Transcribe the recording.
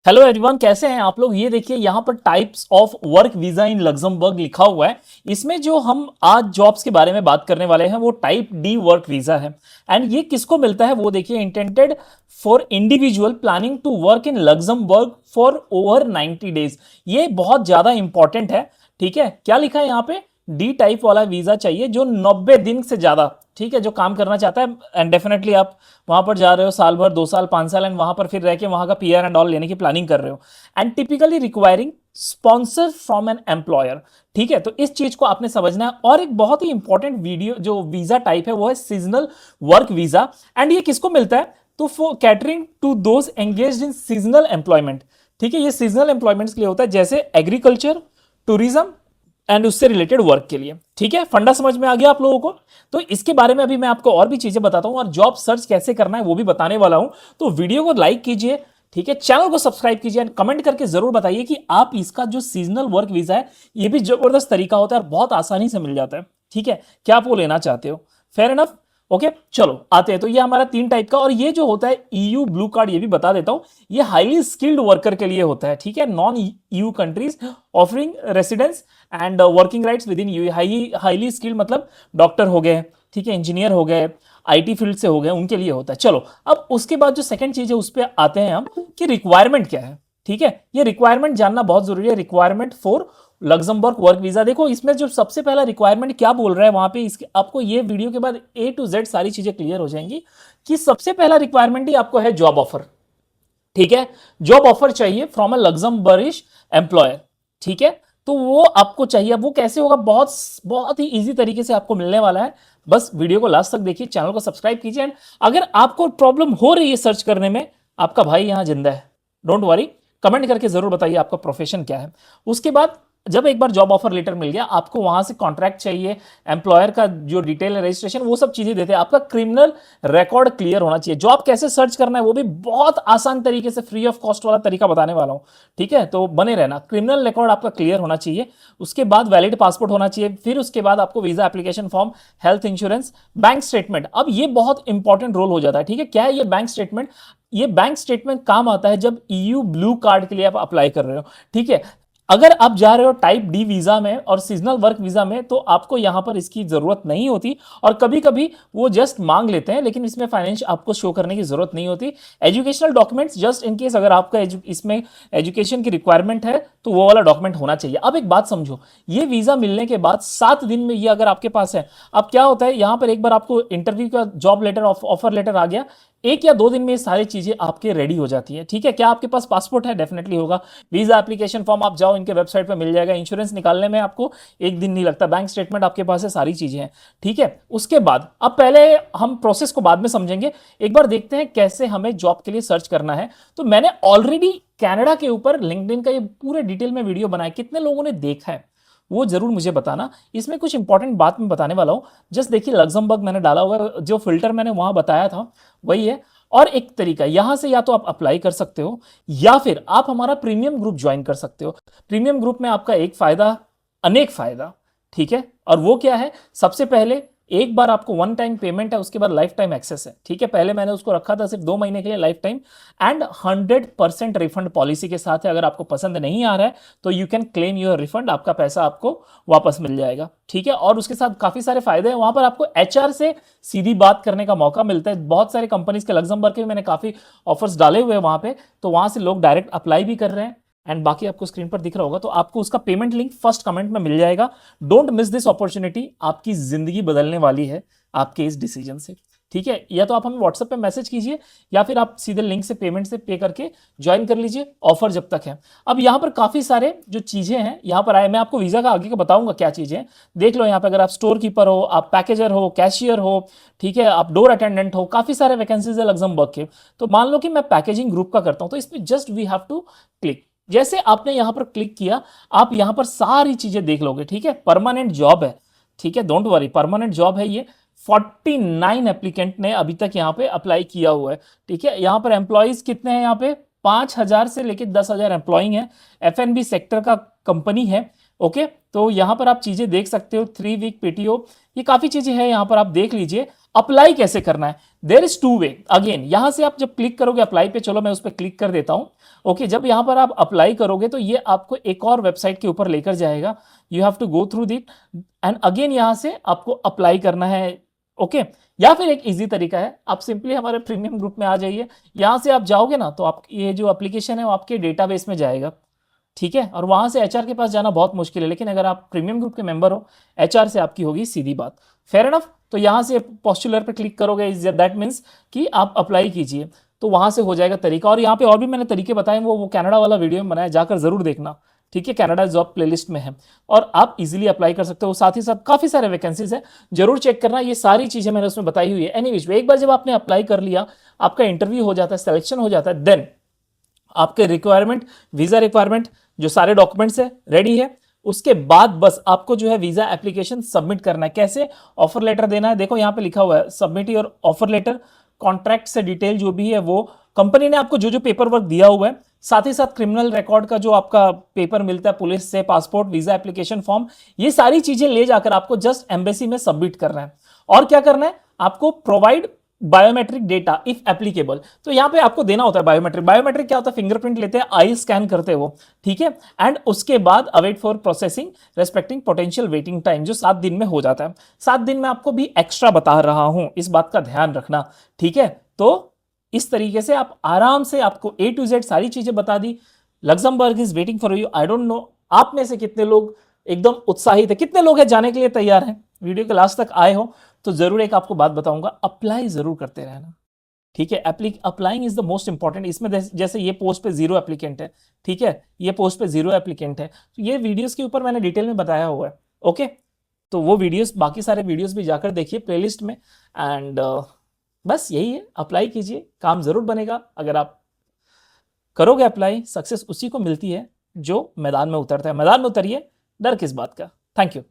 Hello everyone, कैसे हैं आप लोग। ये देखिए यहाँ पर types of work visa in Luxembourg लिखा हुआ है। इसमें जो हम आज जॉब्स के बारे में बात करने वाले हैं वो टाइप डी वर्क वीजा है। एंड ये किसको मिलता है वो देखिए, intended for individual planning to work in Luxembourg for over 90 days. ये बहुत ज्यादा इंपॉर्टेंट है। ठीक है, क्या लिखा है यहाँ पे, डी टाइप वाला वीजा चाहिए जो 90 दिन से ज्यादा, ठीक है, जो काम करना चाहता है। एंड डेफिनेटली आप वहां पर जा रहे हो साल भर, 2 साल, 5 साल, एंड वहां पर फिर रह के वहां का पीआर एंड ऑल लेने की प्लानिंग कर रहे हो। And typically requiring sponsor from an employer. ठीक है, तो इस चीज को आपने समझना है। और एक बहुत ही इंपॉर्टेंट वीडियो जो वीजा टाइप है वो है सीजनल वर्क वीजा। एंड ये किसको मिलता है, तो for catering to those engaged in seasonal employment. ठीक है, ये सीजनल एम्प्लॉयमेंट्स के लिए होता है, जैसे एग्रीकल्चर, टूरिज्म एंड उससे रिलेटेड वर्क के लिए। ठीक है, फंडा समझ में आ गया आप लोगों को। तो इसके बारे में अभी मैं आपको और भी चीजें बताता हूं और जॉब सर्च कैसे करना है वो भी बताने वाला हूं। तो वीडियो को लाइक कीजिए, ठीक है, चैनल को सब्सक्राइब कीजिए एंड कमेंट करके जरूर बताइए कि आप इसका जो सीजनल वर्क वीजा है ये भी जबरदस्त तरीका होता है और बहुत आसानी से मिल जाता है। ठीक है, क्या आप वो लेना चाहते हो? Fair enough. ओके, चलो आते हैं। तो ये हमारा 3 टाइप का, और ये जो होता है ईयू ब्लू कार्ड, ये भी बता देता हूं, ये हाईली स्किल्ड वर्कर के लिए होता है। ठीक है, non EU countries offering residence and working rights with in you. Highly skilled मतलब डॉक्टर हो गए, ठीक है, इंजीनियर हो गए, आईटी फील्ड से हो गए, उनके लिए होता है। चलो, अब उसके बाद जो सेकंड चीज है उस पर आते हैं हम कि रिक्वायरमेंट क्या है। ठीक है, ये रिक्वायरमेंट जानना बहुत जरूरी है। Requirement for Luxembourg work visa. देखो इसमें जो सबसे पहला रिक्वायरमेंट क्या बोल रहा है वहां पे, इसके आपको ये वीडियो के बाद ए टू जेड सारी चीजें क्लियर हो जाएंगी कि सबसे पहला रिक्वायरमेंट ही आपको है जॉब ऑफर। ठीक है, जॉब ऑफर चाहिए फ्रॉम अ लग्जमबर्गिश एम्प्लॉयर। ठीक है, तो वो आपको चाहिए। अब वो कैसे होगा, बहुत बहुत ही इजी तरीके से आपको मिलने वाला है। बस वीडियो को लास्ट तक देखिए, चैनल को सब्सक्राइब कीजिए। एंड अगर आपको प्रॉब्लम हो रही है सर्च करने में, आपका भाई यहां जिंदा है, डोंट वरी। कमेंट करके जरूर बताइए आपका प्रोफेशन क्या है। उसके बाद जब एक बार जॉब ऑफर लेटर मिल गया, आपको वहां से कॉन्ट्रैक्ट चाहिए, एम्प्लॉयर का जो डिटेल है, रजिस्ट्रेशन, वो सब चीजें देते हैं। आपका क्रिमिनल रिकॉर्ड क्लियर होना चाहिए। जॉब कैसे सर्च करना है वो भी बहुत आसान तरीके से फ्री ऑफ कॉस्ट वाला तरीका बताने वाला हूं। ठीक है, तो बने रहना। क्रिमिनल रिकॉर्ड आपका क्लियर होना चाहिए, उसके बाद वैलिड पासपोर्ट होना चाहिए, फिर उसके बाद आपको visa application form, health insurance, bank statement. अब ये बहुत इंपॉर्टेंट रोल हो जाता है। ठीक है, क्या है ये बैंक स्टेटमेंट? ये बैंक स्टेटमेंट काम आता है जब ईयू ब्लू कार्ड के लिए आप अप्लाई कर रहे हो। ठीक है, अगर आप जा रहे हो टाइप डी वीजा में और सीजनल वर्क वीजा में, तो आपको यहां पर इसकी जरूरत नहीं होती। और कभी कभी वो जस्ट मांग लेते हैं, लेकिन इसमें फाइनेंस आपको शो करने की जरूरत नहीं होती। Educational documents just in case अगर आपका इसमें एजुकेशन की रिक्वायरमेंट है तो वो वाला डॉक्यूमेंट होना चाहिए। अब एक बात समझो, ये वीजा मिलने के बाद 7 दिन में ये अगर आपके पास है, अब क्या होता है यहां पर, एक बार आपको इंटरव्यू का जॉब लेटर, ऑफर लेटर आ गया, 1 या 2 दिन में ये सारी चीजें आपके रेडी हो जाती है। ठीक है, क्या आपके पास पासपोर्ट है? डेफिनेटली होगा। वीजा एप्लीकेशन फॉर्म आप जाओ इनके वेबसाइट पे मिल जाएगा। इंश्योरेंस निकालने में आपको 1 दिन नहीं लगता। बैंक स्टेटमेंट आपके पास है, सारी चीजें हैं। ठीक है, उसके बाद अब पहले हम प्रोसेस को बाद में समझेंगे, एक बार देखते हैं कैसे हमें जॉब के लिए सर्च करना है। तो मैंने ऑलरेडी कनाडा के ऊपर लिंक्डइन का ये पूरे डिटेल में वीडियो बनाया, कितने लोगों ने देखा है वो जरूर मुझे बताना। इसमें कुछ इंपॉर्टेंट बात मैं बताने वाला हूं। जस्ट देखिए, लग्जमबर्ग मैंने डाला हुआ है, जो फिल्टर मैंने वहां बताया था वही है। और एक तरीका यहां से, या तो आप अप्लाई कर सकते हो या फिर आप हमारा प्रीमियम ग्रुप ज्वाइन कर सकते हो। प्रीमियम ग्रुप में आपका एक फायदा, अनेक फायदा। ठीक है, और वो क्या है? सबसे पहले एक बार आपको वन टाइम पेमेंट है, उसके बाद लाइफ टाइम एक्सेस है। ठीक है, पहले मैंने उसको रखा था सिर्फ 2 महीने के लिए, life time, and 100% refund policy के साथ है। अगर आपको पसंद नहीं आ रहा है तो you can claim your refund, आपका पैसा आपको वापस मिल जाएगा। ठीक है, और उसके साथ काफी सारे फायदे हैं। वहां पर आपको एचआर से सीधी बात करने का मौका मिलता है। बहुत सारे कंपनीज के, लग्जमबर्ग के मैंने काफी ऑफर्स डाले हुए हैं वहां पे, तो वहां से लोग डायरेक्ट अप्लाई भी कर रहे हैं। एंड बाकी आपको स्क्रीन पर दिख रहा होगा, तो आपको उसका पेमेंट लिंक फर्स्ट कमेंट में मिल जाएगा। डोंट मिस दिस अपॉर्चुनिटी, आपकी जिंदगी बदलने वाली है आपके इस डिसीजन से। ठीक है, या तो आप हमें व्हाट्सएप पे मैसेज कीजिए या फिर आप सीधे लिंक से पेमेंट से पे करके ज्वाइन कर लीजिए, ऑफर जब तक है। अब यहाँ पर काफी सारे जो चीजें हैं यहाँ पर आए, मैं आपको वीजा का आगे का बताऊंगा क्या चीजें हैं। देख लो यहाँ पे, अगर आप स्टोर कीपर हो, आप पैकेजर हो, कैशियर हो, ठीक है, आप डोर अटेंडेंट हो, काफी सारे वैकेंसीज है लग्जमबर्ग के। तो मान लो कि मैं पैकेजिंग ग्रुप का करता हूं, तो इसमें just we have to click. जैसे आपने यहां पर क्लिक किया, आप यहां पर सारी चीजें देख लोगे। ठीक है, परमानेंट जॉब है। ठीक है, डोंट वरी, परमानेंट जॉब है ये। 49 एप्लीकेंट ने अभी तक यहां पे अप्लाई किया हुआ है। ठीक है, यहां पर एम्प्लॉइज कितने हैं? यहां पे 5,000 से लेकर 10,000 एम्प्लॉइंग है। एफएनबी सेक्टर का कंपनी है। ओके, तो यहां पर आप चीजें देख सकते हो। 3 वीक पीटीओ, ये काफी चीजें हैं, यहां पर आप देख लीजिए। अप्लाई कैसे करना है, there is two way. Again यहां से आप जब क्लिक करोगे अप्लाई पे, चलो मैं उस पर क्लिक कर देता हूं। ओके, जब यहां पर आप अप्लाई करोगे तो ये आपको एक और वेबसाइट के ऊपर लेकर जाएगा, you have to go through that and again यहां से आपको अप्लाई करना है। ओके, या फिर एक इजी तरीका है, आप सिंपली हमारे प्रीमियम ग्रुप में आ जाइए, यहां से आप जाओगे ना तो आप ये जो एप्लीकेशन है वो आपके डेटाबेस में जाएगा, ठीक है, और वहां से एचआर के पास जाना बहुत मुश्किल है, लेकिन अगर आप प्रीमियम ग्रुप के मेंबर हो एचआर से आपकी होगी सीधी बात। फेयर एनफ, तो यहां से पोस्टुलर पे क्लिक करोगे, दैट मीन्स कि आप अप्लाई कीजिए, तो वहां से हो जाएगा तरीका। और यहाँ पे और भी मैंने तरीके बताए, वो कनाडा वाला वीडियो में बनाया, जाकर जरूर देखना, ठीक है, कनाडा जॉब प्लेलिस्ट में है, और आप इजीली अप्लाई कर सकते हो। साथ ही साथ काफी सारे वैकेंसीज है, जरूर चेक करना, ये सारी चीजें मैंने उसमें बताई हुई है। एनीवेज, एक बार जब आपने अप्लाई कर लिया, आपका इंटरव्यू हो जाता है, सिलेक्शन हो जाता है, देन आपके रिक्वायरमेंट, वीजा रिक्वायरमेंट, जो सारे डॉक्यूमेंट्स है रेडी है, उसके बाद बस आपको जो है वीजा एप्लीकेशन सबमिट करना है। कैसे, ऑफर लेटर देना है, देखो यहाँ पे लिखा हुआ है submit your offer letter, contract से डिटेल जो भी है वो कंपनी ने आपको जो जो पेपर वर्क दिया हुआ है, साथ ही साथ क्रिमिनल रिकॉर्ड का जो आपका पेपर मिलता है पुलिस से, पासपोर्ट, वीजा एप्लीकेशन फॉर्म, ये सारी चीजें ले जाकर आपको जस्ट एम्बेसी में सबमिट करना है। और क्या करना है, आपको provide biometric data if applicable, तो यहां पे आपको देना होता है बायोमेट्रिक। बायोमेट्रिक क्या होता है, फिंगरप्रिंट लेते हैं, आई स्कैन करते हैं वो, ठीक है, एंड उसके बाद await for processing respecting potential waiting time, जो 7 दिन में हो जाता है। 7 दिन में आपको भी एक्स्ट्रा बता रहा हूं, इस बात का ध्यान रखना, ठीक है। तो इस तरीके से आप आराम से, आपको A to Z सारी चीजें बता दी। Luxembourg is waiting for you. I don't know आप में से कितने लोग एकदम उत्साहित है, कितने लोग हैं जाने के लिए तैयार हैं, वीडियो के लास्ट तक आए हो तो जरूर एक आपको बात बताऊंगा, अप्लाई जरूर करते रहना, ठीक है। Applying is the most important. इसमें जैसे ये पोस्ट पे 0 एप्लीकेंट है, ठीक है, ये पोस्ट पे 0 एप्लीकेंट है, तो ये वीडियोस के ऊपर मैंने डिटेल में बताया हुआ है। ओके, तो वो वीडियोस, बाकी सारे वीडियोस भी जाकर देखिए प्लेलिस्ट में। एंड बस यही है, अप्लाई कीजिए, काम जरूर बनेगा। अगर आप करोगे अप्लाई, सक्सेस उसी को मिलती है जो मैदान में उतरता है। मैदान में उतरिए, डर किस बात का। Thank you.